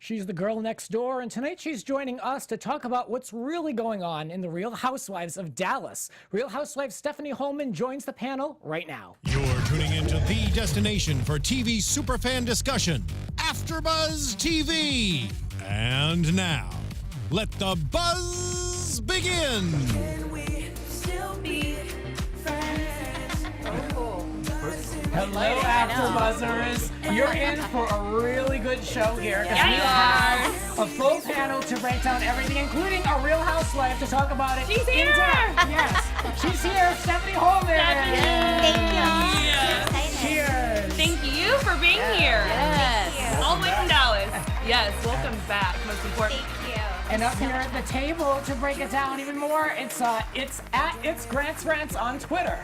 She's the girl next door, and tonight she's joining us to talk about what's really going on in the Real Housewives of Dallas. Real Housewife Stephanie Hollman joins the panel right now. You're tuning into the destination for TV superfan discussion, AfterBuzz TV. And now, let the buzz begin. Can we still be friends? Hello, AfterBuzzers. You're in for a really good show here because we have a full panel to break down everything, including a Real Housewife to talk about it. She's in here. depth. Yes, she's here, Stephanie Hollman. Thank Thank you. Cheers. Thank you for being here. Yes. All the way from Dallas. Yes, welcome back. Most important. Thank you. And up here at the table to break it down even more, it's Grant's Rants on Twitter.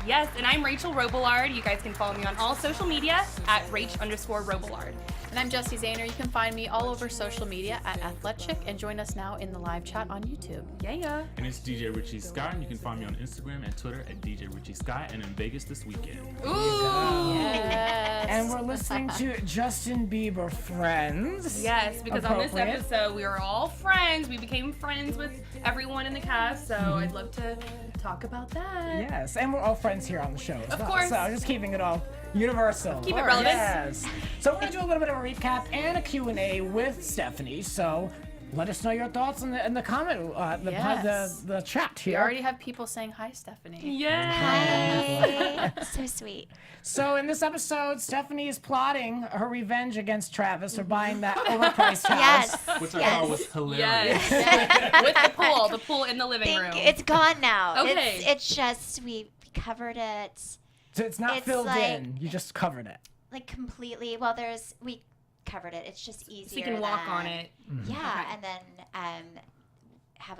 Yes, and I'm Rachel Robillard. You guys can follow me on all social media at Rach_Robillard. And I'm Jessie Zahner. You can find me all over social media at AthleteChick and join us now in the live chat on YouTube. Yeah. And it's DJ Richie Skye, and you can find me on Instagram and Twitter at DJ Richie Skye, and in Vegas this weekend. Ooh. Yes. And we're listening to Justin Bieber Friends. Yes, because on this Appropriate. episode we were all friends. We became friends with everyone in the cast, so I'd love to talk about that. Yes, and we're all friends here on the show as Of well. course. So just keeping it all universal. Keep it relevant. Yes. So we're going to do a little bit of a recap and a Q&A with Stephanie. So let us know your thoughts in the comment, Yes. the chat We here. already have people saying hi, Stephanie. Yeah. Hi. So sweet. So in this episode, Stephanie is plotting her revenge against Travis for buying that overpriced house. Yes. Which I thought was hilarious. Yes. With the pool in the living Thank room. you. It's gone now. Okay. It's just we covered it So it's not It's filled like- in. You just covered it. like completely. Well, we covered it. It's just easier. so you can walk than- on it. Yeah, Okay. and then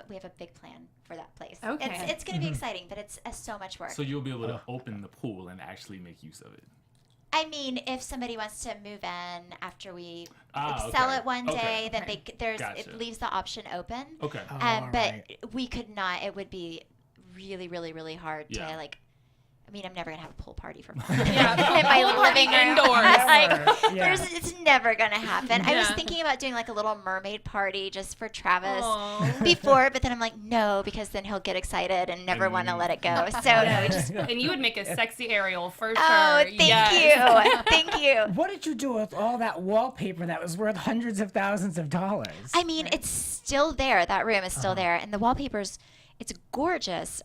we have a big plan for that place. Okay. It's going to be exciting, but it's so much work. So you'll be able to open the pool and actually make use of it. I mean, if somebody wants to move in after we Ah, sell okay. it one day, Okay. then Gotcha. it leaves the option open. Okay. But Alright. we could not. It would be really, really, really hard Yeah. to like. I mean, I'm never gonna have a pool party for Yeah. in my Pool party living room. indoors. Like, Yeah. it's never gonna happen. I was Yeah. thinking about doing like a little mermaid party just for Travis Aw. before, but then I'm like, no, because then he'll get excited and never want to let it go. So no, we just. And you would make a sexy Ariel for Oh, sure. thank Yes. you, thank you. What did you do with all that wallpaper that was worth hundreds of thousands of dollars? I mean, it's still there. That room is still there, and the wallpaper's it's gorgeous.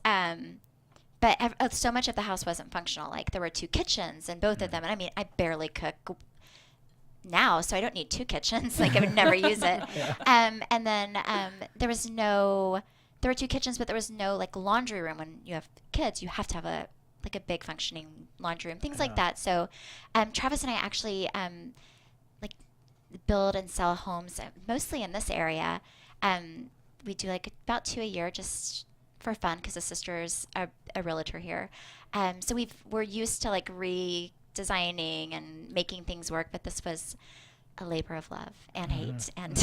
But so much of the house wasn't functional. Like there were two kitchens, and both of them. And I mean, I barely cook now, so I don't need two kitchens. Like I would never use it. And then there were two kitchens, but there was no like laundry room. When you have kids, you have to have a big functioning laundry room, things like that. So Travis and I actually like build and sell homes mostly in this area. We do like about 2 a year just for fun because the sister's a realtor here. So we're used to like redesigning and making things work, but this was a labor of love and hate. And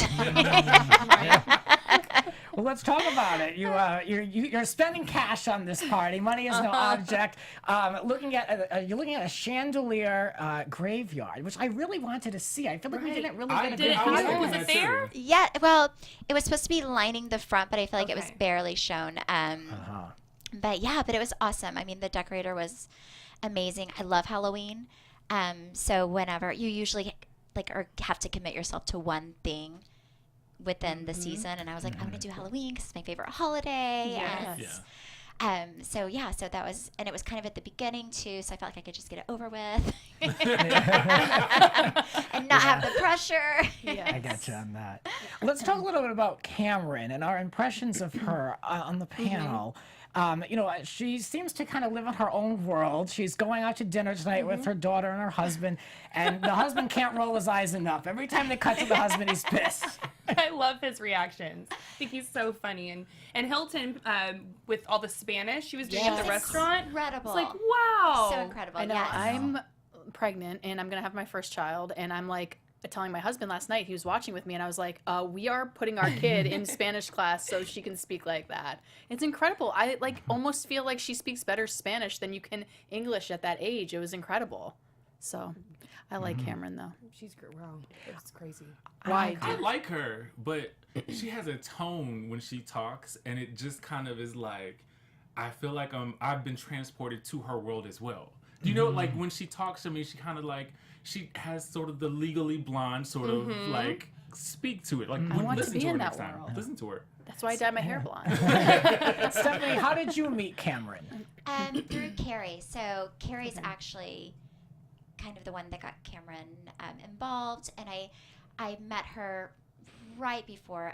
Well, let's talk about it. You're spending cash on this party. Money is no object. You're looking at a chandelier graveyard, which I really wanted to see. I feel like we didn't really get a good I was view. thinking Was that it there? too. yeah, well, it was supposed to be lining the front, but I feel like it was Okay. barely shown. But it was awesome. I mean, the decorator was amazing. I love Halloween. So whenever you usually have to commit yourself to one thing within the season, and I was like, I'm gonna do Halloween because it's my favorite holiday. Yes. And, so that was, and it was kind of at the beginning too, so I felt like I could just get it over with and not have the pressure. I got you on that. Let's talk a little bit about Cameron and our impressions of her on the panel. She seems to kind of live in her own world. She's going out to dinner tonight with her daughter and her husband, and the husband can't roll his eyes enough. Every time they cut to the husband, he's pissed. I love his reactions. I think he's so funny. And Hilton, with all the Spanish she was doing at the restaurant. Incredible. It's like, wow. So incredible. I know. Yes. I'm pregnant and I'm gonna have my first child, and I'm like telling my husband last night, he was watching with me, and I was like, we are putting our kid in Spanish class so she can speak like that. It's incredible. I almost feel like she speaks better Spanish than you can English at that age. It was incredible. So I like Cameron though. She's wow, it's crazy. Why? I like her, but she has a tone when she talks, and it just kind of is like, I feel like I've been transported to her world as well. You know, like when she talks to me, she kind of like, she has sort of the Legally Blonde sort of like speak to it. Like, I want to listen be to her in next that time. world. Listen to her. That's why I dyed my hair blonde. Stephanie, how did you meet Cameron? Through Cary. So Cary's actually kind of the one that got Cameron involved, and I met her right before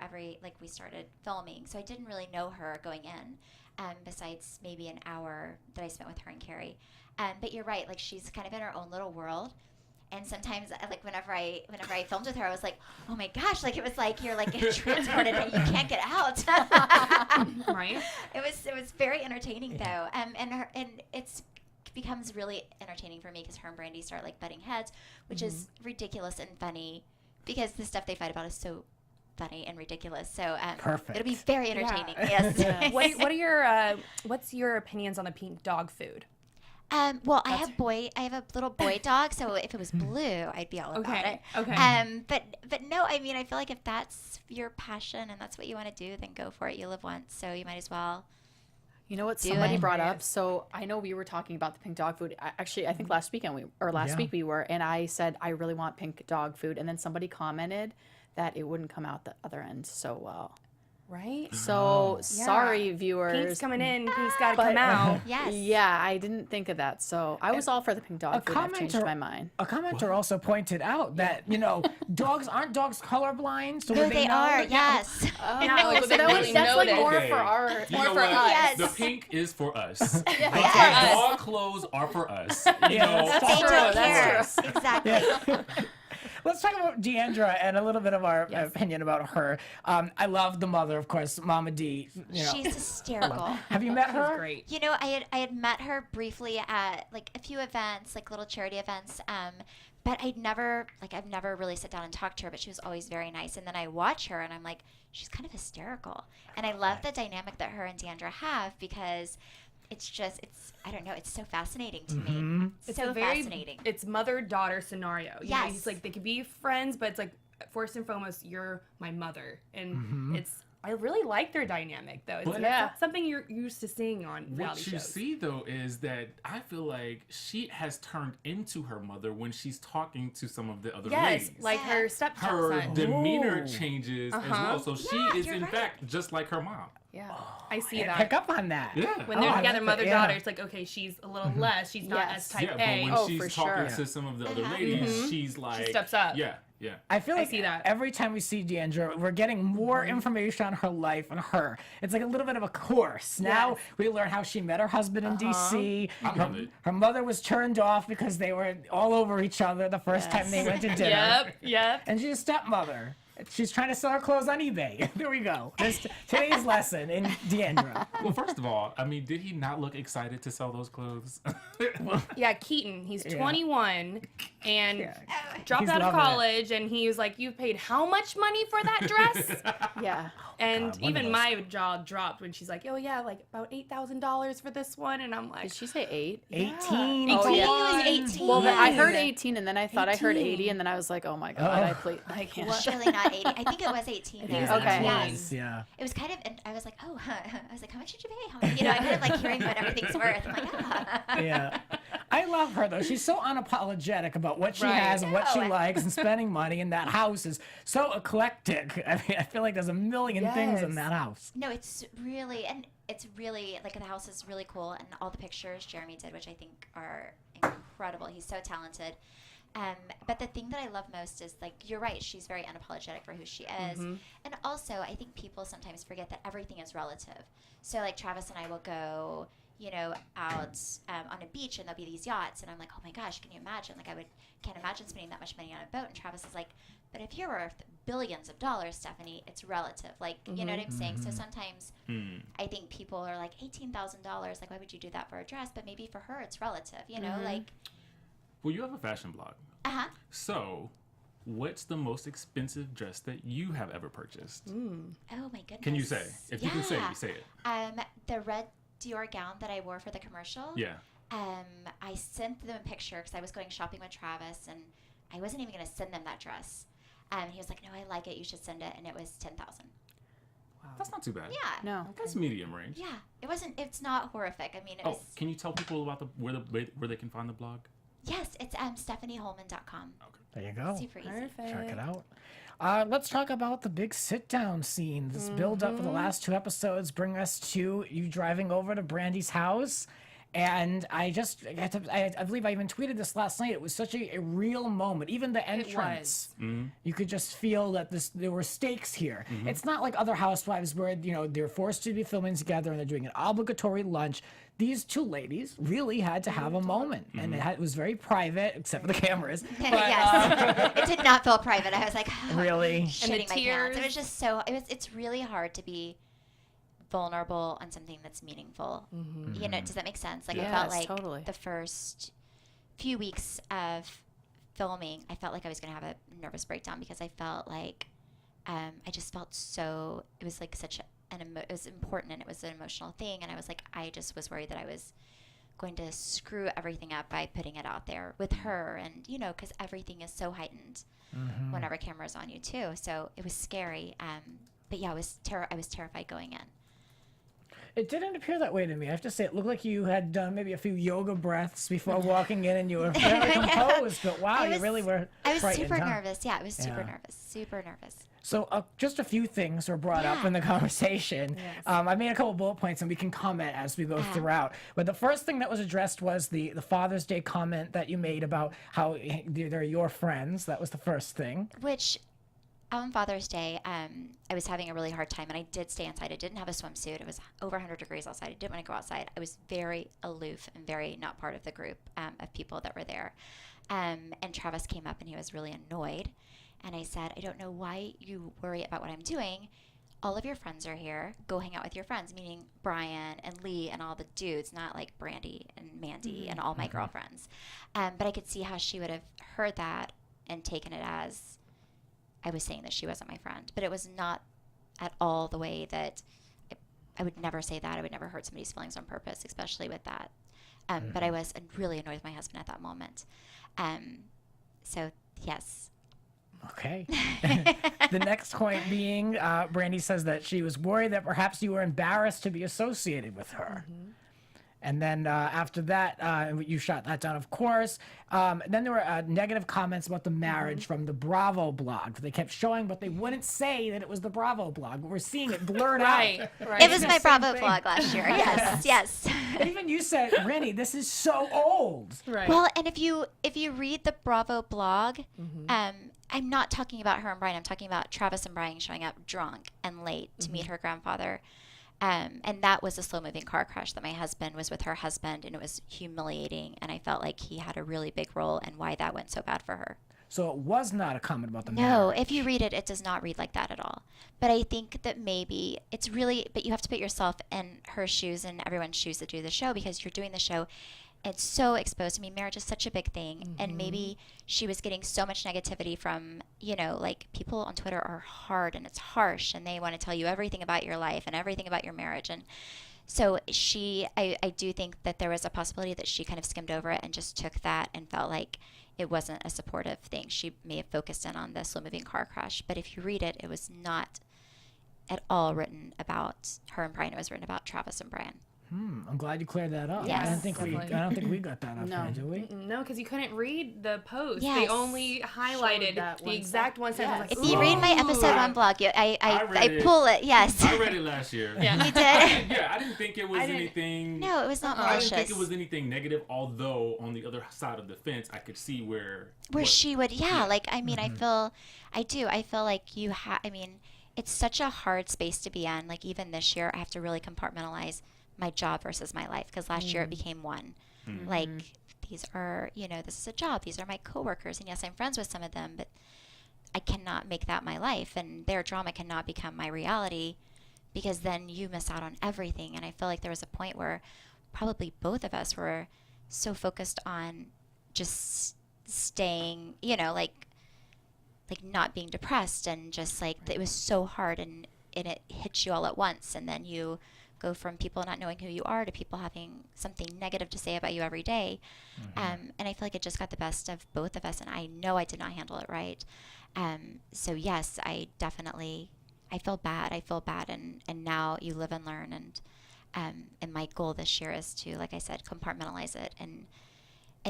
we started filming, so I didn't really know her going in, besides maybe an hour that I spent with her and Cary. But you're right, like she's kind of in her own little world. And sometimes, like whenever I filmed with her, I was like, "Oh my gosh!" Like it was like you're like transported and you can't get out. Right? It was very entertaining though, and it's becomes really entertaining for me because her and Brandi start like butting heads, which is ridiculous and funny because the stuff they fight about is so funny and ridiculous. So Perfect. it'll be very entertaining. Yes. What are your what's your opinions on the pink dog food? Well, I have a little boy dog, so if it was blue, I'd be all about it. Okay. But no, I mean, I feel like if that's your passion and that's what you want to do, then go for it. You live once, so you might as well. You know what Do somebody it. brought up? So I know we were talking about the pink dog food. I think last week we were, and I said I really want pink dog food, and then somebody commented that it wouldn't come out the other end so well. Right? So sorry, viewers. Pink's coming in. Pink's got to But- come out. Yes. Yeah, I didn't think of that. So I was all for the pink dog food. I've changed commenter- my mind. A commenter also pointed out that, dogs aren't dogs colorblind, so No, would they know? are. Yes. Oh, so that was really definitely noted. more Okay. for our. You More know for what? us. Yes. The pink is for us. Yes. Dog clothes are for us. You Yeah, know, that's They true, don't that's care. Exactly. Let's talk about Deandra and a little bit of our opinion about her. I love the mother, of course, Mama D. She's hysterical. Have you met her? Great. You know, I had met her briefly at like a few events, like little charity events. But I've never really sat down and talked to her, but she was always very nice. And then I watch her and I'm like, she's kind of hysterical. And I love the dynamic that her and Deandra have because I don't know, it's so fascinating to me. It's So a very, fascinating. It's mother-daughter scenario. You know, Yes. he's like, they could be friends, but it's like, first and foremost, you're my mother. And I really like their dynamic, though. It's But- not something you're used to seeing on reality what you shows. see though is that I feel like she has turned into her mother when she's talking to some of the other Yes, ladies. like her her stepson. demeanor Ooh. changes as well. So she is you're in right. fact just like her mom. Yeah. I see Pick that. up on that. Yeah. When Oh, they're I together, like that, mother-daughter, yeah. it's like, okay, she's a little less. She's not Yes. as type Yeah, but A. when Oh, she's for talking sure. to some of the other ladies, she's like steps up. Yeah, yeah. I feel like see that. every time we see Deandra, we're getting more information on her life and her. It's like a little bit of a course. Now we learn how she met her husband in D.C. I love it. Her mother was turned off because they were all over each other the first time they went to dinner. Yep. And she's a stepmother. She's trying to sell her clothes on eBay. There we go. There's today's lesson in Deandra. Well, first of all, I mean, did he not look excited to sell those clothes? Yeah, Keaton. He's 21 and dropped He's out of loving it. college, and he was like, "You paid how much money for that dress?" Yeah. And God, one of even those. my jaw dropped when she's like, "Oh yeah, like about $8,000 for this one," and I'm like, Did she say 8? 18. Oh, I yeah. think it was 18. Well, but I Yes. heard 18, and then I thought I heard 80, and then I was like, oh my god, I can't. Surely not 80. I think it was 18. it was though. Okay. 18. Yes. Yeah. It was kind of, and I was like, oh, I was like, how much did you pay? How much? You know, I kind of like hearing what everything's worth. I'm like, ah. Yeah. I love her though. She's so unapologetic about what she has and what she No. likes and spending money. And that house is so eclectic. I mean, I feel like there's a million things in Yes. that house. No, it's really like the house is really cool, and all the pictures Jeremy did, which I think are incredible. He's so talented. But the thing that I love most is, like, you're right, she's very unapologetic for who she is. And also, I think people sometimes forget that everything is relative. So, like, Travis and I will go, out on a beach, and there'll be these yachts, and I'm like, oh my gosh, can you imagine? Like, can't imagine spending that much money on a boat. And Travis is like, but if you're worth billions of dollars, Stephanie, it's relative. Like, you know what I'm saying? So sometimes I think people are like, $18,000, like, why would you do that for a dress? But maybe for her, it's relative, like, Well, you have a fashion blog. uh-huh. So, what's the most expensive dress that you have ever purchased? Oh my goodness. Can you say? If you can say, Yeah. you say it. The red Dior gown that I wore for the commercial. Yeah. I sent them a picture because I was going shopping with Travis, and I wasn't even going to send them that dress. He was like, no, I like it. You should send it. And it was $10,000. That's not too bad. Yeah. No. That's medium range. Yeah. It wasn't, it's not horrific. I mean, it was. Can you tell people about where they can find the blog? Yes, it's StephanieHollman.com. There you go. Super easy. Check it out. Let's talk about the big sit-down scene. This build-up for the last 2 episodes bring us to you driving over to Brandi's house. And I believe I even tweeted this last night. It was such a real moment. Even the entrance, you could just feel that there were stakes here. It's not like other housewives where, they're forced to be filming together and they're doing an obligatory lunch. These 2 ladies really had to have a moment. And it was very private, except for the cameras. But, Yes. It did not feel private. I was like, really? shitting my tears. pants. It was just so, it's really hard to be vulnerable on something that's meaningful. Does that make sense? Like, I felt like totally. the first few weeks of filming, I felt like I was going to have a nervous breakdown because I felt like I just felt so, it was like such it was important and it was an emotional thing, and I was like, I just was worried that I was going to screw everything up by putting it out there with her, and because everything is so heightened whenever camera's on you too, so it was scary. But yeah, I was terrified going in. It didn't appear that way to me. I have to say, it looked like you had done maybe a few yoga breaths before walking in, and you were very composed. But wow, you really were. I was frightened, super huh? nervous. Yeah, I was super Yeah. nervous. Super nervous. So just a few things were brought up in the conversation. Yes. I made a couple bullet points, and we can comment as we go throughout. But the first thing that was addressed was the Father's Day comment that you made about how they're your friends. That was the first thing. Which, on Father's Day, I was having a really hard time, and I did stay inside. I didn't have a swimsuit. It was over 100 degrees outside. I didn't want to go outside. I was very aloof and very not part of the group of people that were there. And Travis came up, and he was really annoyed. And I said, I don't know why you worry about what I'm doing. All of your friends are here. Go hang out with your friends, meaning Brian and Lee and all the dudes, not like Brandi and Mandy and all my girlfriends. But I could see how she would have heard that and taken it as I was saying that she wasn't my friend. But it was not at all the way that I would never say that. I would never hurt somebody's feelings on purpose, especially with that. But I was really annoyed with my husband at that moment. So, yes. Okay. The next point being, Brandi says that she was worried that perhaps you were embarrassed to be associated with her. And then after that, you shot that down, of course. Then there were negative comments about the marriage from the Bravo blog. They kept showing, but they wouldn't say that it was the Bravo blog. But we're seeing it blurred out. It was my Bravo blog last year. Yes. And even you said, Brandi, this is so old. Right. Well, and if you read the Bravo blog, I'm not talking about her and Brian. I'm talking about Travis and Brian showing up drunk and late to meet her grandfather. And that was a slow-moving car crash that my husband was with her husband, and it was humiliating. And I felt like he had a really big role in why that went so bad for her. So it was not a comment about the No, marriage. if you read it, it does not read like that at all. But I think that maybe it's really, but you have to put yourself in her shoes and everyone's shoes that do the show, because you're doing the show. It's so exposed. I mean, marriage is such a big thing. And maybe she was getting so much negativity from, like people on Twitter are hard and it's harsh, and they want to tell you everything about your life and everything about your marriage. And so I do think that there was a possibility that she kind of skimmed over it and just took that and felt like it wasn't a supportive thing. She may have focused in on the slow-moving car crash. But if you read it, it was not at all written about her and Brian. It was written about Travis and Brian. I'm glad you cleared that up. Yes, I don't think we got that up No. there, do we? No, because you couldn't read the post. Yes. They only highlighted that the one exact one sentence. If Like, you read my Ooh. episode 1 blog, I I read pull it. Yes. I read it last year. Yeah. You did? Yeah, I didn't think it was anything. No, it was not I malicious. didn't think it was anything negative, although on the other side of the fence, I could see where She would, like, I mean, I feel like it's such a hard space to be in. Like, even this year, I have to really compartmentalize my job versus my life, because last year it became one. Like, these are, this is a job. These are my coworkers. And yes, I'm friends with some of them, but I cannot make that my life. And their drama cannot become my reality, because then you miss out on everything. And I feel like there was a point where probably both of us were so focused on just staying, like not being depressed, and just like it was so hard, and it hits you all at once, and then you go from people not knowing who you are to people having something negative to say about you every day. And I feel like it just got the best of both of us, and I know I did not handle it right. So yes, I feel bad, and now you live and learn, and my goal this year is to, like I said, compartmentalize it, and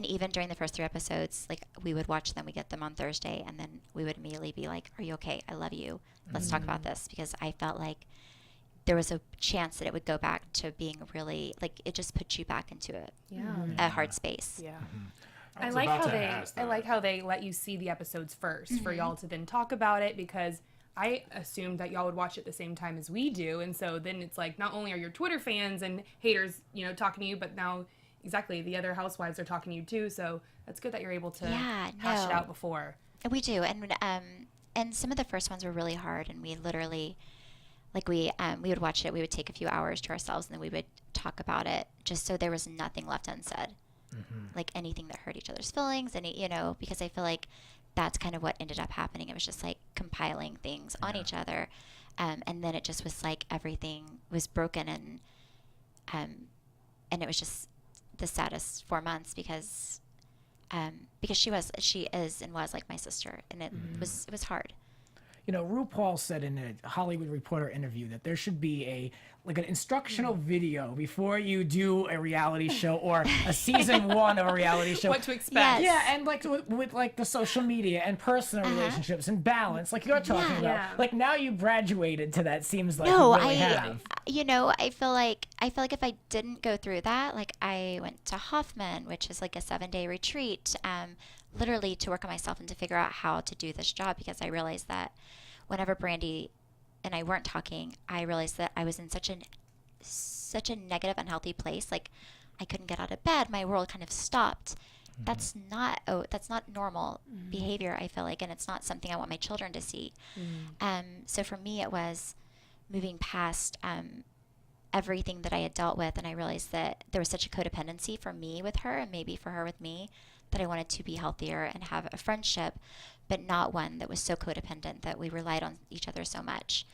even during the first 3 episodes, like we would watch them, we get them on Thursday, and then we would immediately be like, are you okay? I love you. Let's talk about this, because I felt like there was a chance that it would go back to being really, like, it just puts you back into a hard space. Yeah. I like how they let you see the episodes first for y'all to then talk about it, because I assumed that y'all would watch it the same time as we do, and so then it's like not only are your Twitter fans and haters, talking to you, but now exactly the other housewives are talking to you too. So that's good that you're able to hash it out before. We do, and some of the first ones were really hard, and we literally, like we would watch it, we would take a few hours to ourselves, and then we would talk about it just so there was nothing left unsaid. Like anything that hurt each other's feelings, because I feel like that's kind of what ended up happening. It was just like compiling things on each other, and then it just was like everything was broken, and it was just the saddest 4 months because she is and was like my sister, and it was hard. RuPaul said in a Hollywood Reporter interview that there should be an instructional video before you do a reality show or a season 1 of a reality show. What to expect. Yeah, and like with like the social media and personal relationships and balance, like you're talking about. Yeah. Like now you graduated to that. Seems like No, you really have. I feel like if I didn't go through that, like I went to Hoffman, which is like a 7-day retreat, literally to work on myself and to figure out how to do this job, because I realized that whenever Brandi and I weren't talking, I realized that I was in such a negative, unhealthy place. Like I couldn't get out of bed. My world kind of stopped. That's not normal behavior, I feel like, and it's not something I want my children to see. So for me, it was moving past everything that I had dealt with, and I realized that there was such a codependency for me with her, and maybe for her with me, that I wanted to be healthier and have a friendship, but not one that was so codependent that we relied on each other so much,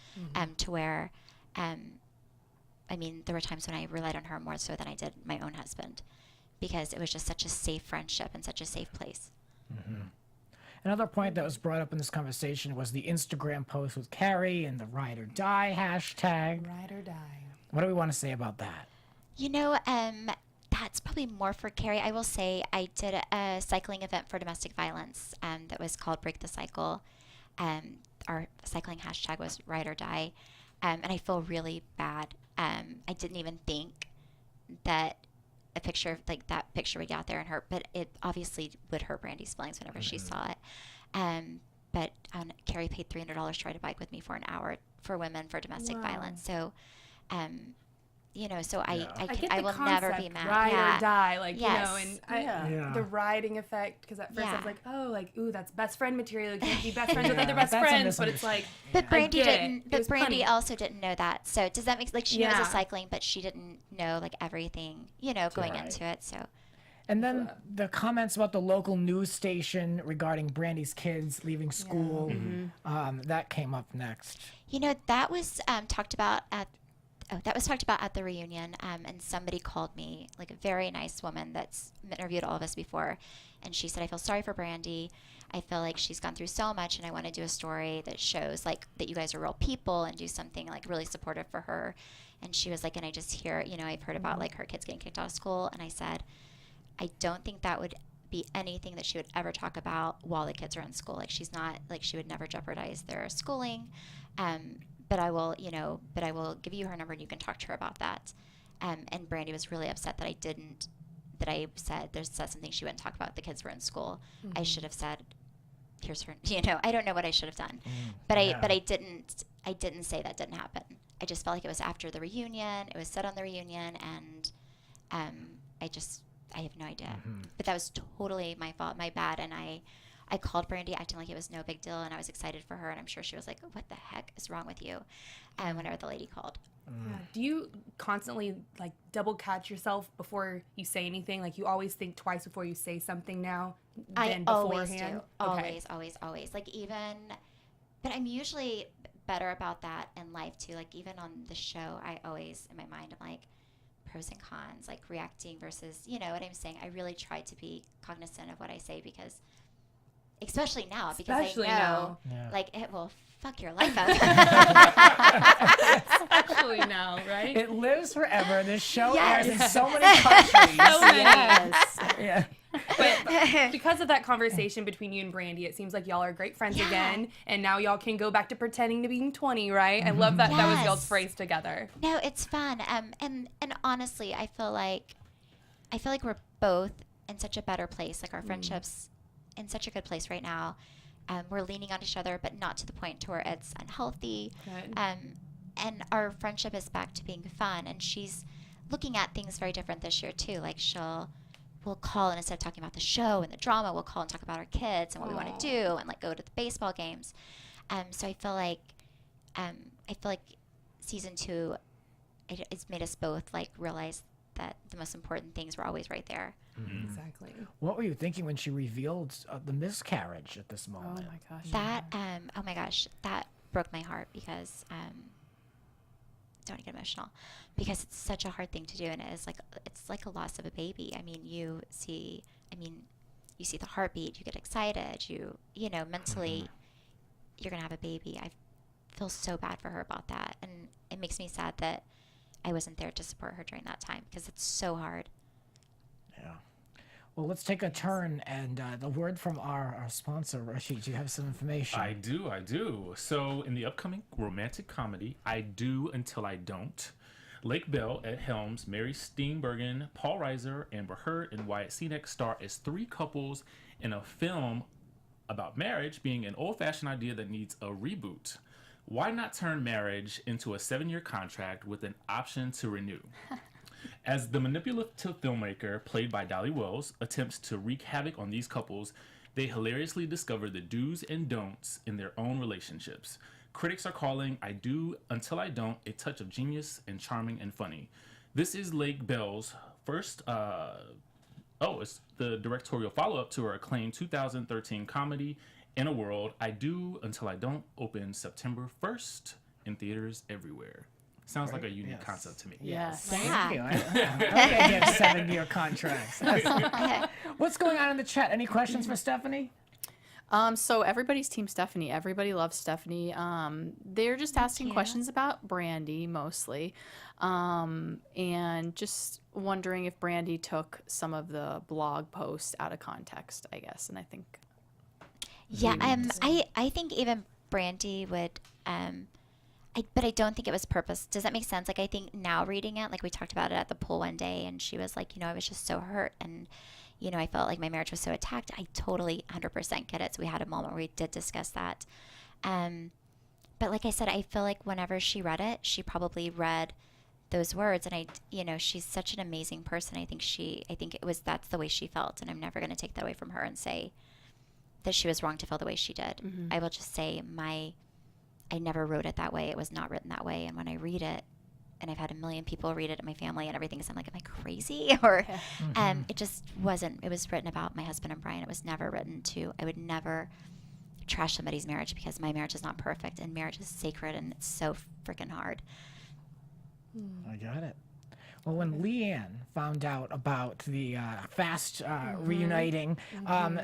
to where, there were times when I relied on her more so than I did my own husband, because it was just such a safe friendship and such a safe place. Another point that was brought up in this conversation was the Instagram post with Cary and the ride or die hashtag. Ride or die. What do we want to say about that? That's probably more for Cary. I will say I did a cycling event for domestic violence that was called Break the Cycle. Our cycling hashtag was ride or die. And I feel really bad. I didn't even think that a picture like that picture would get out there and hurt, but it obviously would hurt Brandi's feelings whenever she saw it. But Cary paid $300 to ride a bike with me for an hour for women for domestic violence. So, so I will never be mad. Ride or die, like, Yes. and the riding effect, because at first I was like, oh, like, ooh, that's best friend material. You can't be best friends with other best That's a friends, but it's like, But Brandi didn't. But was Brandi punny. also didn't know that. So does that make like she knows Yeah. the cycling, but she didn't know like everything, going into it. So And then the comments about the local news station regarding Brandi's kids leaving school, that came up next. that was talked about at. Oh, that was talked about at the reunion, and somebody called me, like a very nice woman that's interviewed all of us before, and she said, I feel sorry for Brandi. I feel like she's gone through so much, and I want to do a story that shows, like, that you guys are real people and do something, like, really supportive for her. And she was like, and I just hear, I've heard about, like, her kids getting kicked out of school, and I said, I don't think that would be anything that she would ever talk about while the kids are in school. Like, she's not, like, she would never jeopardize their schooling. But I will give you her number and you can talk to her about that. And Brandi was really upset that I said something she wouldn't talk about. The kids were in school. I should have said, here's her, I don't know what I should have done. But I didn't say that didn't happen. I just felt like it was after the reunion. It was said on the reunion, and I have no idea. But that was totally my fault, my bad, and I called Brandi acting like it was no big deal, and I was excited for her, and I'm sure she was like, oh, what the heck is wrong with you? Whenever the lady called. Yeah. Do you constantly, like, double catch yourself before you say anything? Like, you always think twice before you say something now than I always beforehand? do. Okay. Always. Like, but I'm usually better about that in life too. Like even on the show, I always in my mind I'm like pros and cons, like reacting versus, you know what I'm saying. I really try to be cognizant of what I say because, especially now, because Especially I know now. Yeah. like it will fuck your life up. Especially now, right? It lives forever. This show Yes. airs in so many countries. So many. Yes. Yeah. But because of that conversation between you and Brandi, it seems like y'all are great friends again, and now y'all can go back to pretending to being 20, right? I love that that was y'all's Yes. phrase together. No, it's fun. And honestly, I feel like we're both in such a better place. Like our friendships in such a good place right now. We're leaning on each other, but not to the point to where it's unhealthy. Good. And our friendship is back to being fun. And she's looking at things very different this year too. Like we'll call, and instead of talking about the show and the drama, we'll call and talk about our kids and what we want to do and like go to the baseball games. So I feel like season 2, it's made us both like realize that the most important things were always right there. Exactly. What were you thinking when she revealed the miscarriage at this Oh moment? my gosh. That oh my gosh, that broke my heart because don't get emotional because it's such a hard thing to do, and it's like a loss of a baby. I mean, you see the heartbeat, you get excited, you know mentally you're gonna have a baby. I feel so bad for her about that, and it makes me sad that I wasn't there to support her during that time because it's so hard. Yeah. Well, let's take a turn and the word from our sponsor, Richie. Do you have some information? I do. So, in the upcoming romantic comedy, I Do Until I Don't, Lake Bell, Ed Helms, Mary Steenburgen, Paul Reiser, Amber Heard, and Wyatt Cenac star as 3 couples in a film about marriage being an old-fashioned idea that needs a reboot. Why not turn marriage into a 7-year contract with an option to renew? As the manipulative filmmaker, played by Dolly Wells, attempts to wreak havoc on these couples, they hilariously discover the do's and don'ts in their own relationships. Critics are calling I Do Until I Don't a touch of genius and charming and funny. This is Lake Bell's first, it's the directorial follow-up to her acclaimed 2013 comedy, In a World. I Do Until I Don't opens September 1st in theaters everywhere. Sounds like a unique concept to me. Yes. Thank Yeah. you. I get 7-year contracts. What's going on in the chat? Any questions for Stephanie? So everybody's team Stephanie. Everybody loves Stephanie. They're just asking questions about Brandi mostly, and just wondering if Brandi took some of the blog posts out of context, I guess. And I think, Yeah, I think even Brandi would, but I don't think it was purpose. Does that make sense? Like, I think now reading it, like we talked about it at the pool one day, and she was like, I was just so hurt, and, I felt like my marriage was so attacked. I totally 100% get it. So we had a moment where we did discuss that. But like I said, I feel like whenever she read it, she probably read those words, and she's such an amazing person. I think that's the way she felt, and I'm never going to take that away from her and say that she was wrong to feel the way she did. I will just say I never wrote it that way. It was not written that way. And when I read it, and I've had a million people read it in my family and everything, so I'm like, am I crazy? Or it just wasn't. It was written about my husband and Brian. It was never written I would never trash somebody's marriage because my marriage is not perfect, and marriage is sacred, and it's so freaking hard. I got it. Well, when LeeAnne found out about the fast reuniting,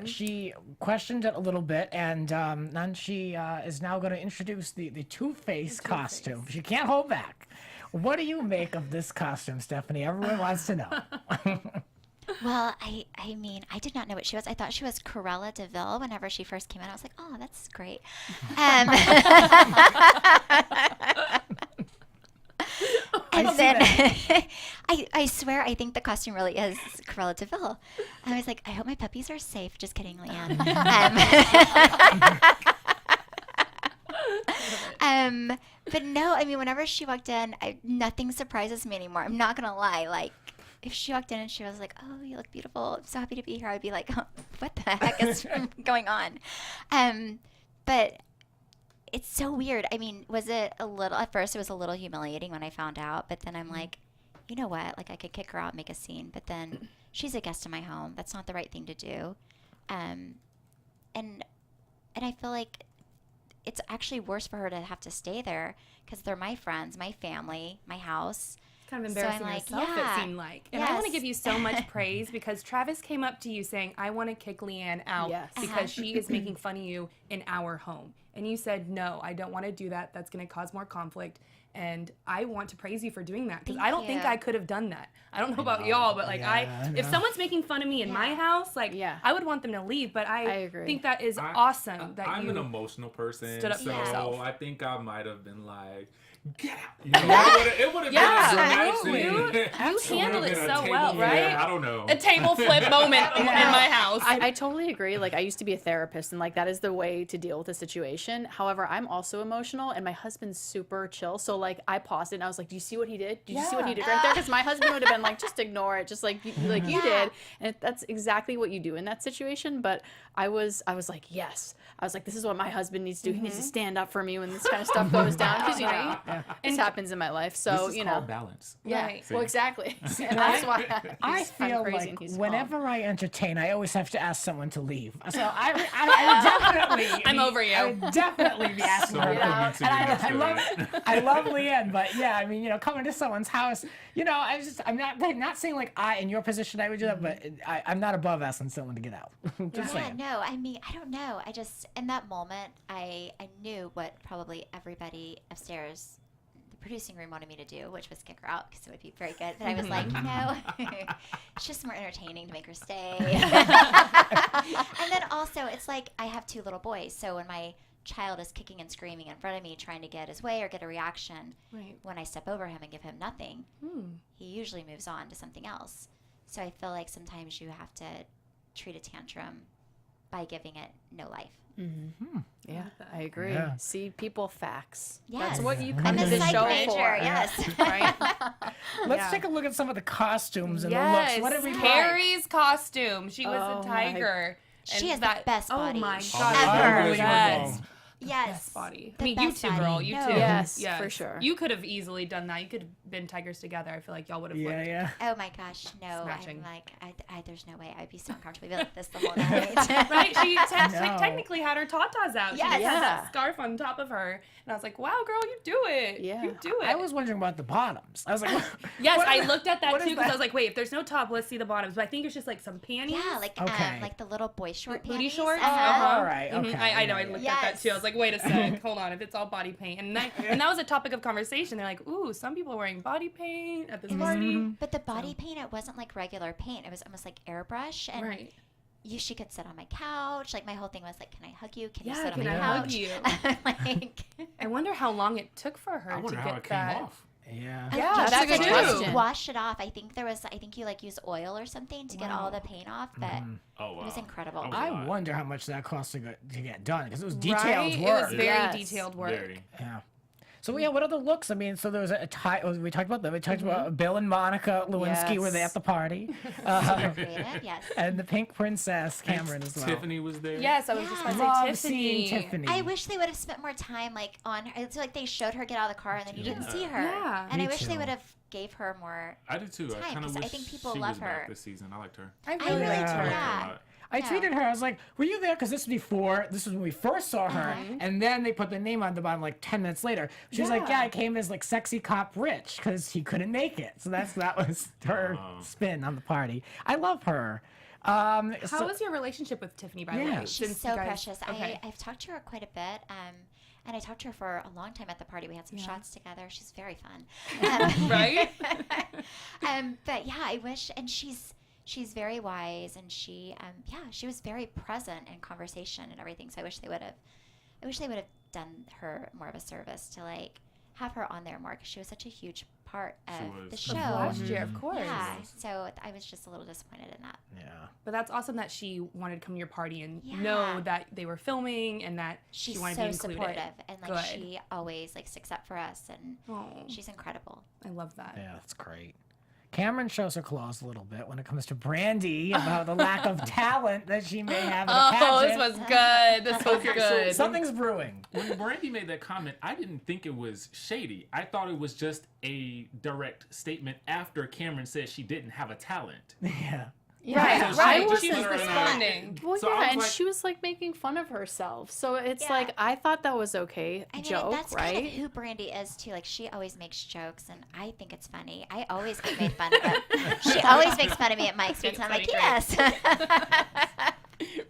she questioned it a little bit, and then she is now going to introduce the Two-Face costume. She can't hold back. What do you make of this costume, Stephanie? Everyone wants to know. Well, I mean, I did not know what she was. I thought she was Cruella de Vil whenever she first came out. I was like, oh, that's great. And then I swear, I think the costume really is Cruella de Vil. I was like, I hope my puppies are safe. Just kidding, LeeAnne. But no, I mean, whenever she walked in, nothing surprises me anymore. I'm not going to lie. Like, if she walked in and she was like, oh, you look beautiful, I'm so happy to be here, I'd be like, oh, what the heck is going on? But it's so weird. I mean, at first it was a little humiliating when I found out, but then I'm like, you know what? Like, I could kick her out and make a scene, but then she's a guest in my home. That's not the right thing to do. And I feel like it's actually worse for her to have to stay there because they're my friends, my family, my house. Kind of So I'm embarrassing like, yourself, yeah. it seemed like. And I want to Yes. give you so much praise because Travis came up to you saying, I want to kick LeeAnne out Yes. because she is making fun of you in our home. And you said, no, I don't want to do that. That's going to cause more conflict. And I want to praise you for doing that because Thank I don't think you. I could have done that. I don't know about y'all, but like Yeah, if someone's making fun of me in my house, like Yeah. I would want them to leave. But I agree. think that is awesome that I'm you an emotional person, stood up for so yourself. I think I might have been like, get out. You know, it would have Yeah, been a dramatic absolutely. scene. You handled it It would've so been a well, table- right? Yeah, I don't know. a table flip moment in my house. I totally agree. Like, I used to be a therapist, and like that is the way to deal with a situation. However, I'm also emotional, and my husband's super chill. So like, I paused it, and I was like, "Do you see what he did? Did you see what he did right there?" Because my husband would have been like, "Just ignore it, just like you did." And that's exactly what you do in that situation. But I was like, "Yes." I was like, "This is what my husband needs to do. He needs to stand up for me when this kind of stuff goes down." Because you know, this happens in my life. So This is you know, called balance. yeah. Right. Well, exactly. And that's why I I'm feel crazy like and he's calm. whenever I entertain, I always have to ask someone to leave. So I definitely. I'm over you. I would definitely be asking So her. we're coming to you And next I to love, that. I love LeeAnne, but yeah, I mean, you know, coming to someone's house, you know, I'm not saying like in your position I would do that, but I'm not above asking someone to get out. Just Yeah, saying. no, I mean, I don't know. I just, in that moment, I knew what probably everybody upstairs, the producing room, wanted me to do, which was kick her out because it would be very good. But I was like, no, it's just more entertaining to make her stay. And then also, it's like I have 2 little boys. So when my child is kicking and screaming in front of me, trying to get his way or get a reaction, Right. when I step over him and give him nothing, he usually moves on to something else. So I feel like sometimes you have to treat a tantrum by giving it no life. Yeah, I agree. Yeah. See people facts. Yes. That's what you come I'm to a the psych show major, for. yes. Right? Let's take a look at some of the costumes and the Yes, looks. What did we like? Carrie's costume. She was Oh a my- tiger. She has the best body. Oh my Ever. god. Yes. Yes. Best body. The I mean, you best too, body. girl. You No. too. Yes, for sure. You could have easily done that. You could have been tigers together. I feel like y'all would have Yeah, looked. yeah. Oh my gosh, no. Snatching. I'm like, there's no way. I'd be so uncomfortable like this the whole night. Right? She No. technically had her tatas out. She Yes. just had Yeah. that scarf on top of her. And I was like, wow, girl, you do it. Yeah. You do it. I was wondering about the bottoms. I was like, Yes, what I is- looked at that what too is because I that? was like, wait, if there's no top, let's see the bottoms. But I think it's just like some panties. Yeah, like Okay. like the little boy short booty panties. shorts. Uh-huh. All right, Mhm. okay. I know. I yeah, looked yeah. at that too. I Yes. was like, wait a sec, hold on. If it's all body paint, and that was a topic of conversation. They're like, ooh, some people are wearing body paint at this party. But the body paint, it wasn't like regular paint. It was almost like airbrush. And Right. she could sit on my couch. Like my whole thing was like, can I hug you? Can you Yeah, sit on can my I couch? hug you? like, I wonder how long it took for her I to wonder get how it came that. off. Yeah. Yeah, That's that a good too. question. wash it off. I think you like use oil or something to get all the paint off, but Oh, wow. it was incredible. That was a I lot. wonder how much that cost to get done because it was detailed Right? work. It was very Yes. detailed work. Very. Yeah. So yeah, what are the looks? I mean, so there was a tie. We talked about that. We talked about Bill and Monica Lewinsky were there Yes. at the party, Super creative, yes. and the Pink Princess Cameron as well. Tiffany was there. Yes, I was just about to Love say seeing Tiffany. Tiffany. I wish they would have spent more time like on her. It's like they showed her get out of the car and then you didn't see her. Yeah. And Me I wish they too. would have gave her more. I did too. I Time, kind of 'cause I wish think people she love was her. back this season. I liked her. I really do, Yeah. yeah. I Yeah. tweeted her. I was like, "Were you there?" Because this was when we first saw her, Uh-huh. and then they put the name on the bottom like 10 minutes later. She was like, "Yeah, I came as like sexy cop Rich because he couldn't make it." So that was her spin on the party. I love her. How was your relationship with Tiffany, by the Yeah. way? She's since so you guys- precious. Okay. I've talked to her quite a bit. And I talked to her for a long time at the party. We had some shots together. She's very fun. Right? But yeah, I wish, and she's very wise, and she was very present in conversation and everything. So I wish they would have done her more of a service to like have her on there more because she was such a huge part of the show. Last year, of course. Yeah, so I was just a little disappointed in that. Yeah. But that's awesome that she wanted to come to your party and Yeah. know that they were filming and that She's she wanted so to be included. supportive, and like Good. she always like sticks up for us, and Oh, she's incredible. I love that. Yeah, that's great. Cameron shows her claws a little bit when it comes to Brandi about the lack of talent that she may have in a Oh, pageant. this was good. This was good. Something's brewing. When Brandi made that comment, I didn't think it was shady. I thought it was just a direct statement after Cameron said she didn't have a talent. Yeah. Yeah, So right. just She was put her in a- responding. Well, So I yeah, was and like- she was like making fun of herself. So it's Yeah. like I thought that was okay. I mean, joke, that's right? kind of who Brandi is too. Like, she always makes jokes, and I think it's funny. I always get made fun of it. She always makes fun of me at my expense, and I'm like, Funny, yes.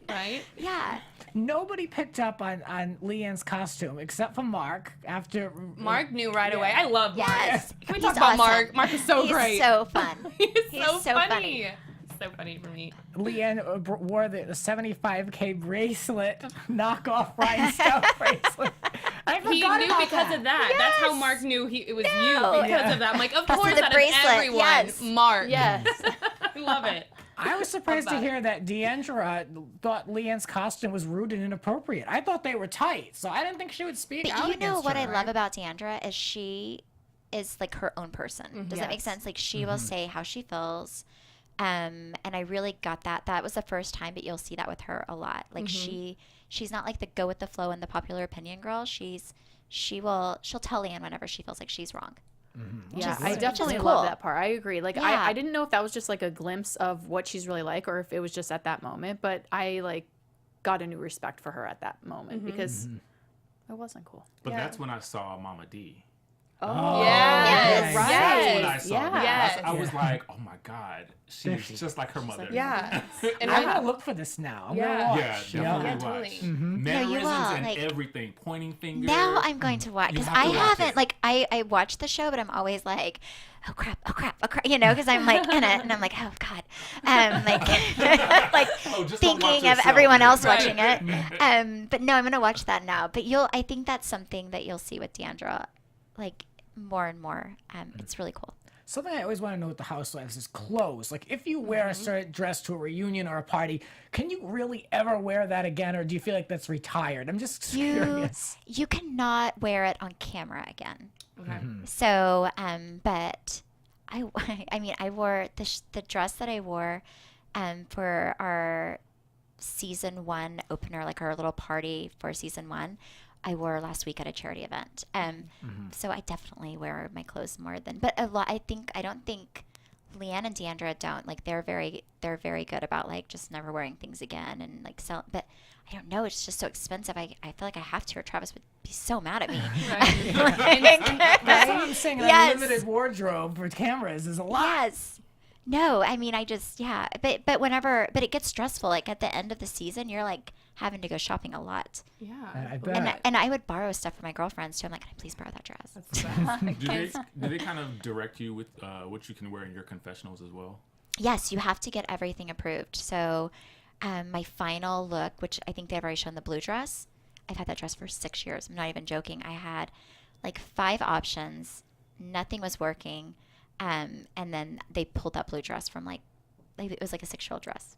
Right? Yeah. Nobody picked up on LeeAnne's costume except for Mark after Mark knew right away. I love Mark. Yes. Can we He's talk about Mark? awesome. Mark is so He's great. so fun. He's so funny. funny. So funny for me. LeeAnne wore the 75K bracelet, knockoff rhinestone bracelet. I forgot He knew about because that. of that. That's how Mark knew it was you because Yeah. of that. I'm like, of Because of course, the out bracelet, of everyone, yes. Mark. Yes. I love it. I was surprised to Love that. hear that Deandra thought LeeAnne's costume was rude and inappropriate. I thought they were tight, so I didn't think she would speak But out you know against what her. I love about Deandra is she is like her own person. Does that make Yes. sense? Like, she will say how she feels. And I really got that. That was the first time, but you'll see that with her a lot. Like, she's not like the go with the flow and the popular opinion girl. She'll tell LeeAnne whenever she feels like she's wrong. Yeah, is- I which is definitely cool. love that part. I agree. Like, Yeah. I didn't know if that was just like a glimpse of what she's really like or if it was just at that moment, but I like got a new respect for her at that moment because it wasn't cool. But Yeah. that's when I saw Mama D. Oh, Yes. right. That's when I saw Yeah. her. Yes. I was like, oh my God, she's just like her mother. Yeah. And I'm I gonna look for this now. I'm Yeah. gonna Yeah, watch. definitely Yeah, watch. totally. Mannerisms No, you will, and like- everything, pointing fingers. Now I'm going to watch You because have I to watch haven't it. like I watch the show, but I'm always like, oh crap, you know, because I'm like in it and I'm like, oh god, like like Oh, just don't watch thinking of yourself. everyone else Right. watching it. But no, I'm gonna watch that now. But I think that's something that you'll see with Deandra, like more and more. It's really cool. Something I always want to know with the Housewives is clothes. Like, if you wear a certain dress to a reunion or a party, can you really ever wear that again, or do you feel like that's retired? I'm just curious. You cannot wear it on camera again. Okay. So, but I mean, I wore the dress that I wore for our season 1 opener, like our little party for season 1. I wore last week at a charity event. So I definitely wear my clothes more than, but a lot. I don't think LeeAnne and Deandra don't like. They're very good about like just never wearing things again and like sell. But I don't know. It's just so expensive. I feel like I have to, or Travis would be so mad at me. That's what I'm saying. An Yes. unlimited wardrobe for cameras is a lot. Yes. No, I mean, I just, yeah. But it gets stressful. Like at the end of the season, you're like having to go shopping a lot. Yeah. I bet. And I would borrow stuff from my girlfriends too. I'm like, can I please borrow that dress? That's the best. Do they kind of direct you with what you can wear in your confessionals as well? Yes, you have to get everything approved. So my final look, which I think they've already shown the blue dress, I've had that dress for 6 years. I'm not even joking. I had like 5 options. Nothing was working. And then they pulled that blue dress from like it was like a 6-year-old dress.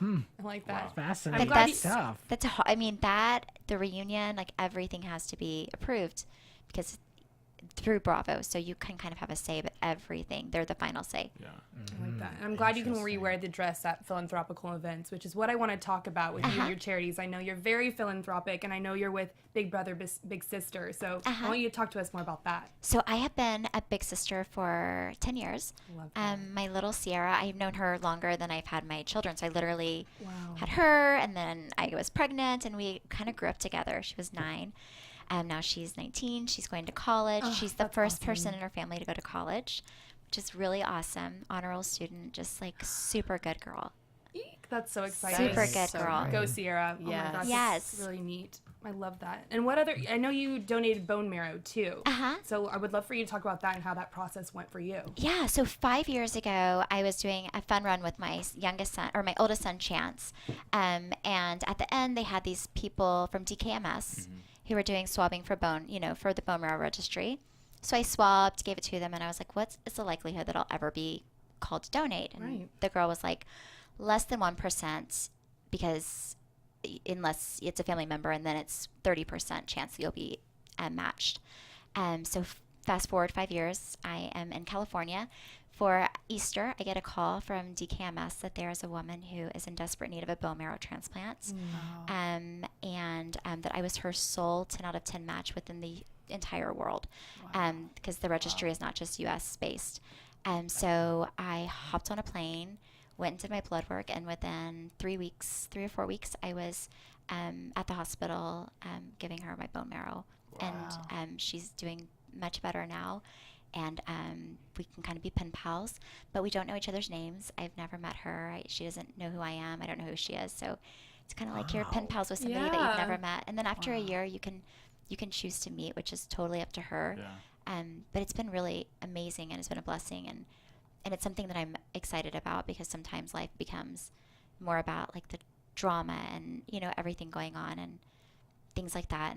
I like that. Fascinating I'm glad stuff. I mean, the reunion, like everything has to be approved because through Bravo, so you can kind of have a say, but everything, they're the final say. Yeah. I like that. And I'm glad you can rewear the dress at philanthropical events, which is what I want to talk about with you and your charities. I know you're very philanthropic, and I know you're with Big Brother, Big Sister. So I want you to talk to us more about that. So I have been a Big Sister for 10 years. Love that. My little Sierra, I've known her longer than I've had my children. So I literally Wow. had her, and then I was pregnant, and we kind of grew up together. She was 9. Now she's 19. She's going to college. She's the first person in her family to go to college, which is really awesome. Honor roll student, just like super good girl. Eek, that's so exciting. Super good girl. Go Sierra. Oh my Yes. gosh. Yes. It's really neat. I love that. And what other, I know you donated bone marrow too. So I would love for you to talk about that and how that process went for you. Yeah, so 5 years ago, I was doing a fun run with my youngest son, or my oldest son, Chance. And at the end, they had these people from DKMS who were doing swabbing for bone, for the bone marrow registry. So I swabbed, gave it to them, and I was like, what is the likelihood that I'll ever be called to donate? And Right. the girl was like, less than 1%, because unless it's a family member, and then it's 30% chance that you'll be matched. So fast forward 5 years, I am in California. For Easter, I get a call from DKMS that there is a woman who is in desperate need of a bone marrow transplant, and that I was her sole 10 out of 10 match within the entire world, because the registry is not just U.S. based. So I hopped on a plane, went and did my blood work, and within 3 or 4 weeks, I was at the hospital giving her my bone marrow. Wow. And she's doing much better now. And we can kind of be pen pals, but we don't know each other's names. I've never met her. She doesn't know who I am. I don't know who she is. So it's kind of like you're pen pals with somebody that you've never met. And then after a year, you can choose to meet, which is totally up to her. Yeah. But it's been really amazing, and it's been a blessing, and it's something that I'm excited about, because sometimes life becomes more about like the drama and, you know, everything going on, and things like that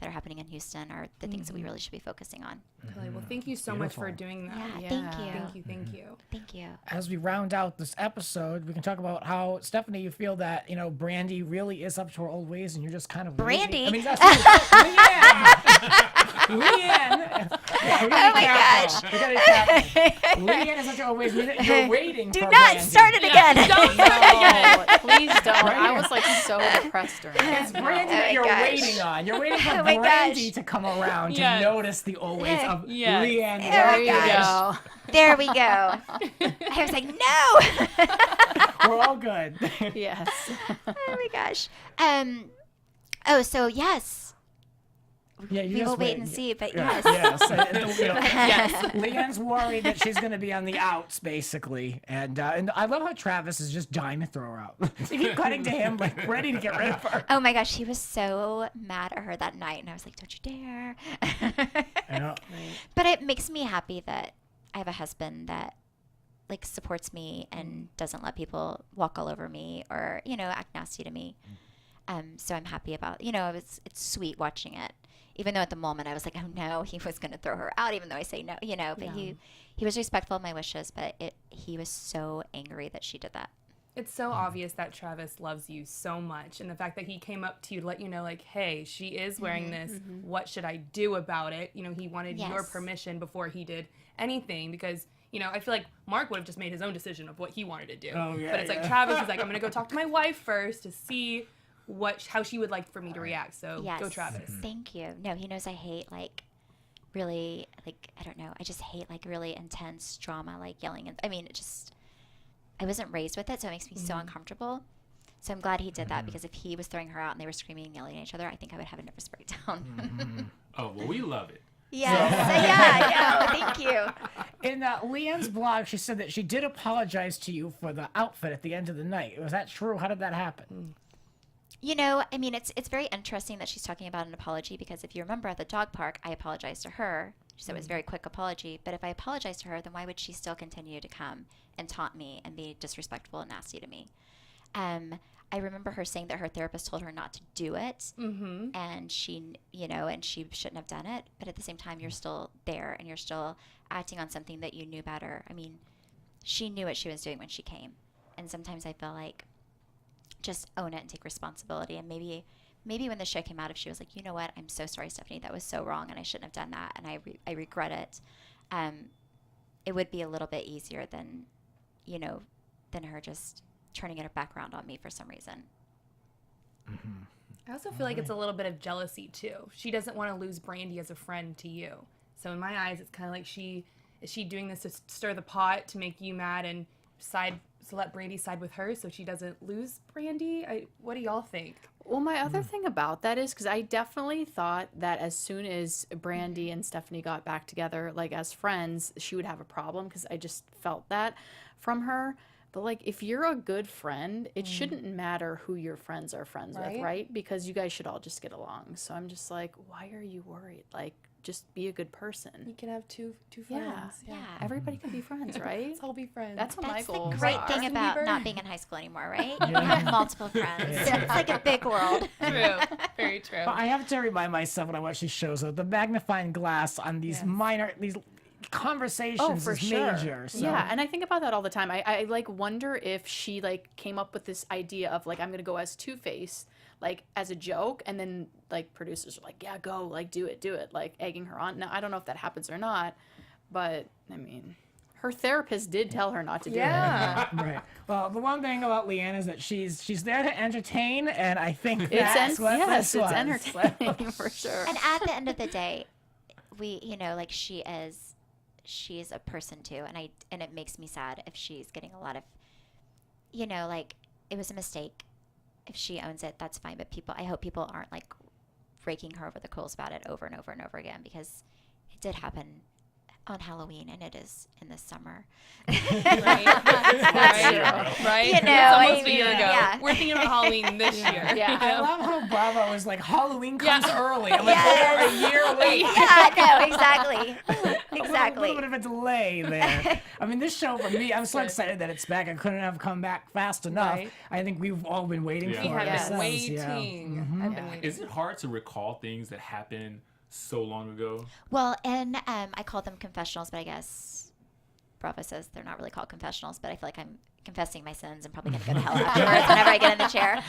are happening in Houston are the things that we really should be focusing on. Totally. Well, thank you so much for doing that. Yeah, thank you. Thank you. Thank you. Thank you. As we round out this episode, we can talk about how, Stephanie, you feel that, you know, Brandi really is up to her old ways, and you're just kind of Brandi? I mean, that's LeeAnne. LeeAnne. Oh my gosh. We gotta be careful. LeeAnne is up to her old ways. You're waiting Do for not Brandi. start it again. No, please don't. Right? I was like so depressed during It's that. Brandi that my you're gosh. waiting on. You're waiting for Oh my Brandi gosh. to come around to Yes. notice the old ways of Yes. LeeAnne. There There you go. There we go. I was like, no. We're all good. Yes. Oh my gosh. So yes. Yeah, you We just will wait and see, but yes. Yes. You know, Yes. LeeAnne's worried that she's going to be on the outs, basically. And I love how Travis is just dying to throw her out. They keep cutting to him, like, ready to get rid of her. Oh my gosh, he was so mad at her that night, and I was like, don't you dare. You know? But it makes me happy that I have a husband that like supports me and doesn't let people walk all over me or, you know, act nasty to me. So I'm happy about, you know, it's sweet watching it. Even though at the moment I was like, oh no, he was going to throw her out, even though I say no, you know, but he was respectful of my wishes, but he was so angry that she did that. It's so obvious that Travis loves you so much, and the fact that he came up to you to let you know, like, hey, she is wearing this. What should I do about it? You know, he wanted your Yes. permission before he did anything, because, you know, I feel like Mark would have just made his own decision of what he wanted to do. Oh, yeah, but it's like yeah. Travis is like, I'm going to go talk to my wife first to see how she would like for me to react. So Yes. go Travis. Thank you. No, he knows I hate like really, like, I don't know. I just hate like really intense drama, like yelling. And I mean, I wasn't raised with it, so it makes me so uncomfortable. So I'm glad he did that, because if he was throwing her out and they were screaming and yelling at each other, I think I would have a nervous breakdown. Oh, well, we love it. Yes. Yeah. Thank you. In LeeAnne's blog, she said that she did apologize to you for the outfit at the end of the night. Was that true? How did that happen? You know, I mean, it's very interesting that she's talking about an apology, because if you remember at the dog park, I apologized to her. So it was a very quick apology. But if I apologized to her, then why would she still continue to come and taunt me and be disrespectful and nasty to me? I remember her saying that her therapist told her not to do it. And she, you know, and she shouldn't have done it. But at the same time, you're still there and you're still acting on something that you knew better. I mean, she knew what she was doing when she came. And sometimes I feel like, just own it and take responsibility. And maybe when the show came out, if she was like, you know what, I'm so sorry, Stephanie, that was so wrong and I shouldn't have done that and I regret it, it would be a little bit easier than, you know, than her just turning it back around on me for some reason. I also feel like it's a little bit of jealousy too. She doesn't want to lose Brandi as a friend to you. So in my eyes, it's kind of like is she doing this to stir the pot to make you mad and let Brandi side with her so she doesn't lose Brandi? What do y'all think? Well, my other thing about that is, because I definitely thought that as soon as Brandi and Stephanie got back together, like as friends, she would have a problem, because I just felt that from her. But like, if you're a good friend, it shouldn't matter who your friends are friends with, right? Because you guys should all just get along. So I'm just like, why are you worried? Like, just be a good person. You can have two friends. Yeah. Everybody can be friends, right? Let's all be friends. That's what my That's the goals great are. thing about Bieber. not being in high school anymore, right? You have multiple friends. It's like a big world. True. Very true. But I have to remind myself when I watch these shows, though, the magnifying glass on these these conversations is major. So. Yeah, and I think about that all the time. I like wonder if she like came up with this idea of like, I'm gonna go as Two-Face, like as a joke, and then like producers are like, yeah, go, like do it, like egging her on. Now I don't know if that happens or not, but I mean, her therapist did tell her not to do it. Yeah. Right. Well, the one thing about LeeAnne is that she's there to entertain, and I think It's that's what yes, this it's was. entertaining for sure. And at the end of the day, we, you know, like she's a person too, and it makes me sad if she's getting a lot of you know, like, it was a mistake. If she owns it, that's fine. But I hope people aren't like raking her over the coals about it over and over and over again, because it did happen on Halloween, and it is in the summer. Right. You know, That's almost I a year mean, ago. yeah. We're thinking about Halloween this year. Yeah. I love how Bravo is like, Halloween comes early. I'm like, Yes. they're a year late. Yeah, no, exactly. A Exactly. little bit of a delay there. I mean, this show for me, I'm so excited that it's back. I couldn't have come back fast enough. Right. I think we've all been waiting Yeah. for We it. have been ourselves, yeah. waiting. I've been waiting. Is it hard to recall things that happened so long ago? Well, and I call them confessionals, but I guess Bravo says they're not really called confessionals, but I feel like I'm confessing my sins and probably going to go to hell afterwards whenever I get in the chair.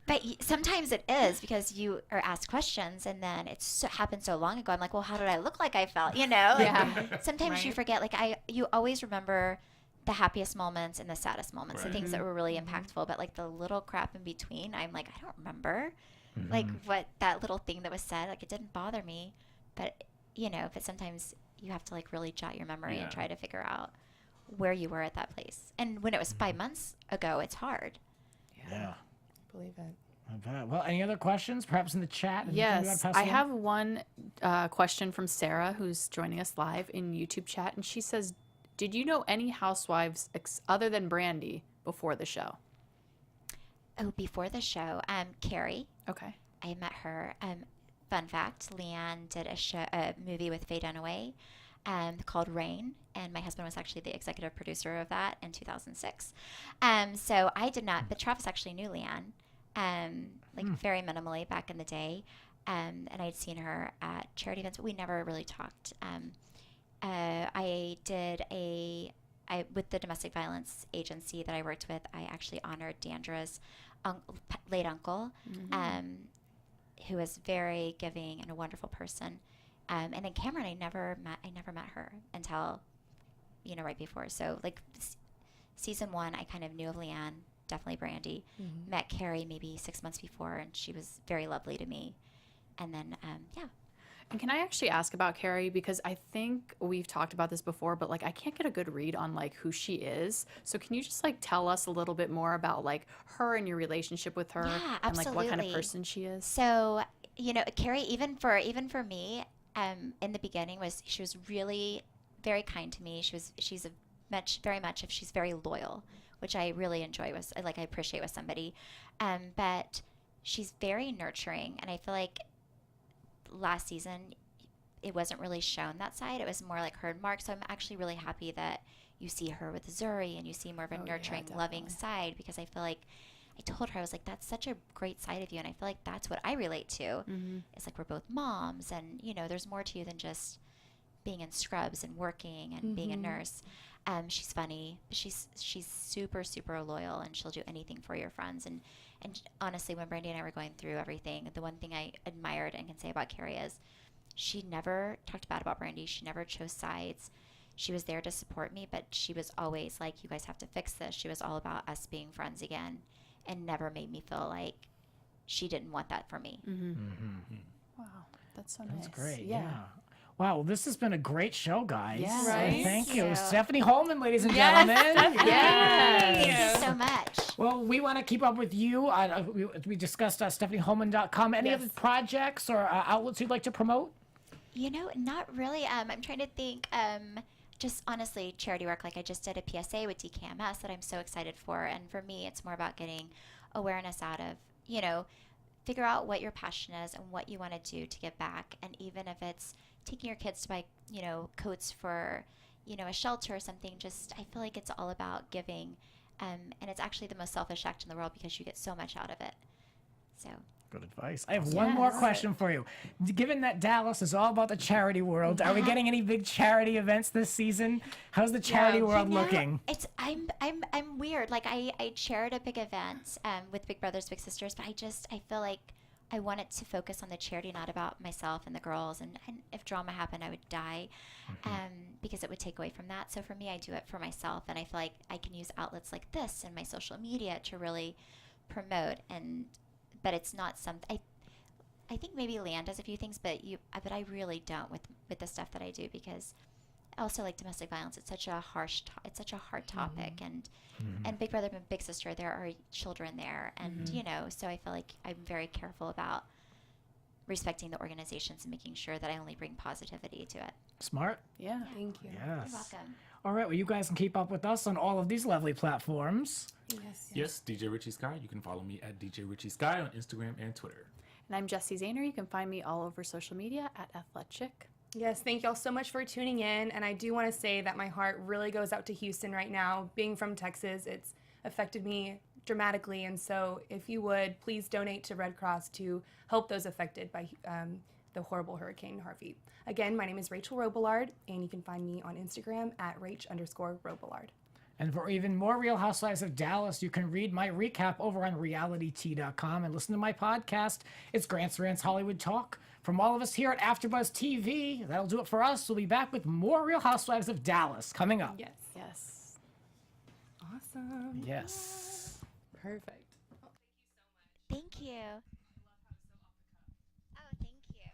But sometimes it is, because you are asked questions and then happened so long ago. I'm like, well, how did I look like I felt? You know? Like, sometimes you forget. Like, you always remember the happiest moments and the saddest moments, the things that were really impactful. But like the little crap in between, I'm like, I don't remember. Like what that little thing that was said. Like, it didn't bother me. But you know, but sometimes you have to like really jot your memory and try to figure out where you were at that place. And when it was 5 months ago, it's hard. Yeah. Believe it. I bet. Well, any other questions, perhaps in the chat? Anything you wanna Yes, pass I along? have one question from Sarah, who's joining us live in YouTube chat, and she says, "Did you know any housewives other than Brandi before the show?" Oh, before the show, Cary. Okay. I met her. Fun fact: LeeAnne did a movie with Faye Dunaway called Rain, and my husband was actually the executive producer of that in 2006. So I did not, but Travis actually knew LeeAnne, like very minimally back in the day, and I'd seen her at charity events, but we never really talked. I did with the domestic violence agency that I worked with, I actually honored D'Andra's late uncle, who was very giving and a wonderful person. And then Cameron, I never met her until, you know, right before. So like season 1, I kind of knew of LeeAnne, definitely Brandi. Met Cary maybe 6 months before, and she was very lovely to me. And then, yeah. And can I actually ask about Cary, because I think we've talked about this before, but like I can't get a good read on like who she is. So can you just like tell us a little bit more about like her and your relationship with her, Yeah, and like what kind of absolutely. person she is? So, you know, Cary, even for me, in the beginning, she was really very kind to me. She's very loyal, which I really enjoy. I appreciate with somebody, but she's very nurturing, and I feel like last season it wasn't really shown that side. It was more like her and Mark. So I'm actually really happy that you see her with Zuri and you see more of a nurturing, loving side, because I feel like I told her, I was like, that's such a great side of you, and I feel like that's what I relate to. It's like we're both moms, and you know, there's more to you than just being in scrubs and working and being a nurse. She's funny, but she's super, super loyal, and she'll do anything for your friends. And honestly, when Brandi and I were going through everything, the one thing I admired and can say about Cary is she never talked bad about Brandi. She never chose sides. She was there to support me, but she was always like, you guys have to fix this. She was all about us being friends again, and never made me feel like she didn't want that for me. Wow, that's so nice. That's great. Yeah. Wow, well, this has been a great show, guys. Yes. Right? Thank you. you. Stephanie Hollman, ladies and gentlemen. Thank you so much. Well, we want to keep up with you. We discussed StephanieHollman.com. Any other projects or outlets you'd like to promote? You know, not really. I'm trying to think. Just honestly, charity work. Like I just did a PSA with DKMS that I'm so excited for. And for me, it's more about getting awareness out of, you know, figure out what your passion is and what you want to do to give back. And even if it's taking your kids to buy, you know, coats for, you know, a shelter or something, just I feel like it's all about giving. And it's actually the most selfish act in the world because you get so much out of it. So. Good advice. I have one more question for you. Given that Dallas is all about the charity world, are we getting any big charity events this season? How's the charity world looking? I'm weird. Like I chaired a big event with Big Brothers Big Sisters, but I feel like I want it to focus on the charity, not about myself and the girls. And if drama happened, I would die because it would take away from that. So for me, I do it for myself, and I feel like I can use outlets like this and my social media to really promote. But it's not something. I think maybe LeeAnne does a few things, but I really don't with the stuff that I do, because also like domestic violence. It's such a it's such a hard topic, and Big Brother and Big Sister, there are children there, and you know, so I feel like I'm very careful about respecting the organizations and making sure that I only bring positivity to it. Smart. Yeah. Thank you. Yes. You're welcome. All right, well, you guys can keep up with us on all of these lovely platforms. Yes, DJ Richie Skye. You can follow me at DJ Richie Skye on Instagram and Twitter. And I'm Jessie Zahner. You can find me all over social media at Athletic. Yes, thank y'all so much for tuning in. And I do want to say that my heart really goes out to Houston right now. Being from Texas, it's affected me dramatically. And so if you would, please donate to Red Cross to help those affected by the horrible Hurricane Harvey. Again, my name is Rachel Robillard, and you can find me on Instagram at Rach_Robillard. And for even more Real Housewives of Dallas, you can read my recap over on realityt.com and listen to my podcast. It's Grant's Rants Hollywood Talk. From all of us here at AfterBuzz TV, that'll do it for us. We'll be back with more Real Housewives of Dallas coming up. Yes. Yes. Awesome. Yes. Perfect. Thank you. Oh, thank you.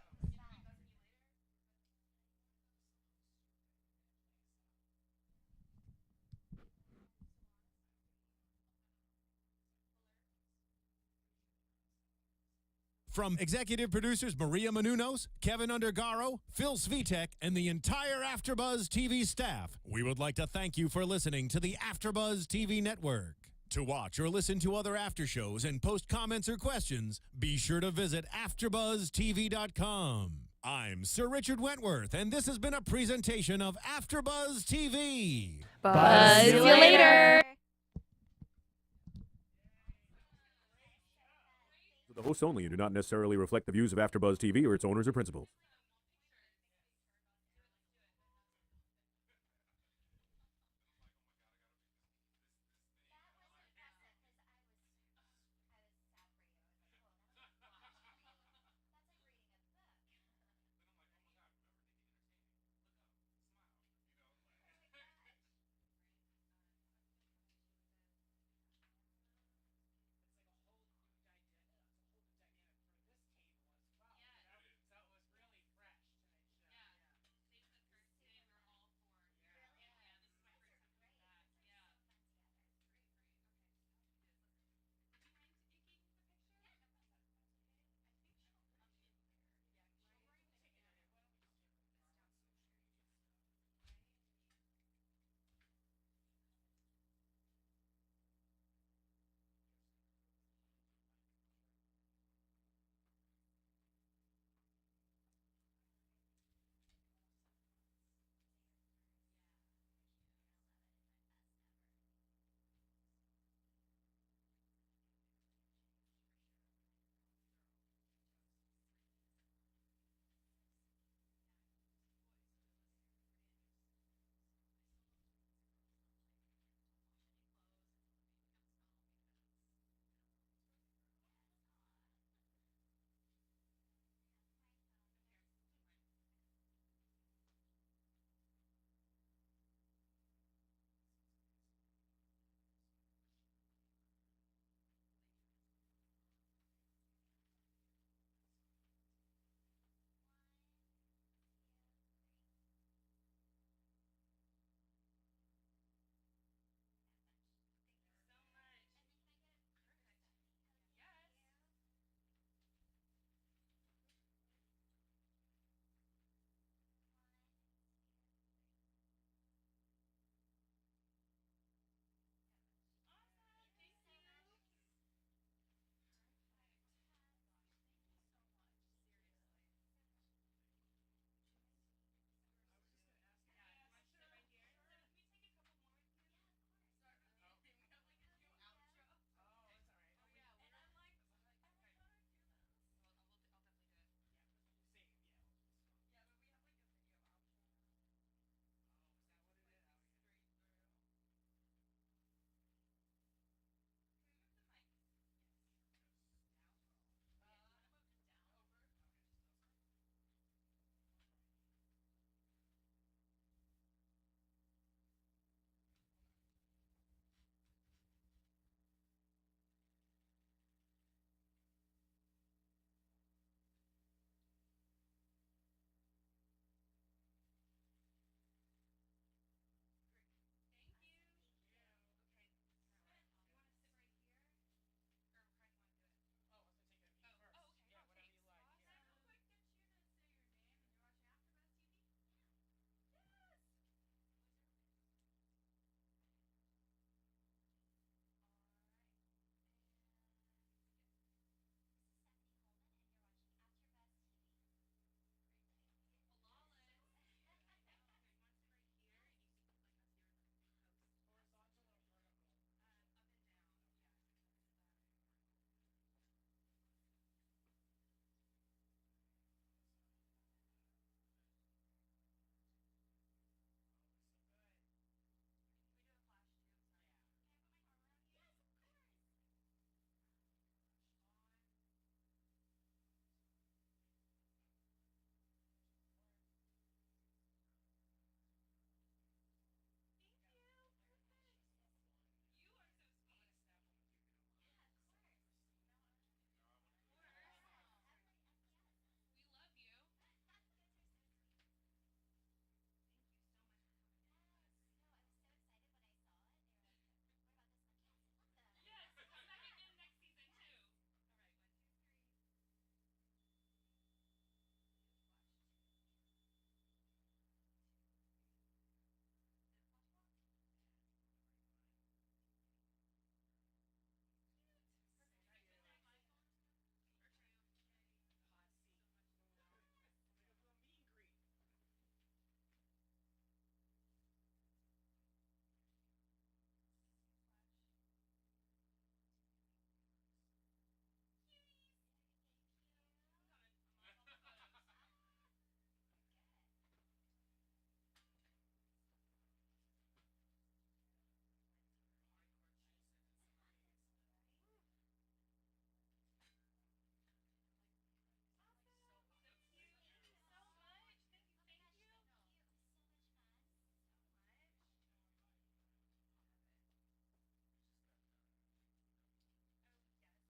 From executive producers Maria Menounos, Kevin Undergaro, Phil Svitek, and the entire AfterBuzz TV staff, we would like to thank you for listening to the AfterBuzz TV network. To watch or listen to other after shows and post comments or questions, be sure to visit AfterBuzzTV.com. I'm Sir Richard Wentworth, and this has been a presentation of AfterBuzz TV. Buzz you later. The hosts only and do not necessarily reflect the views of AfterBuzz TV or its owners or principals.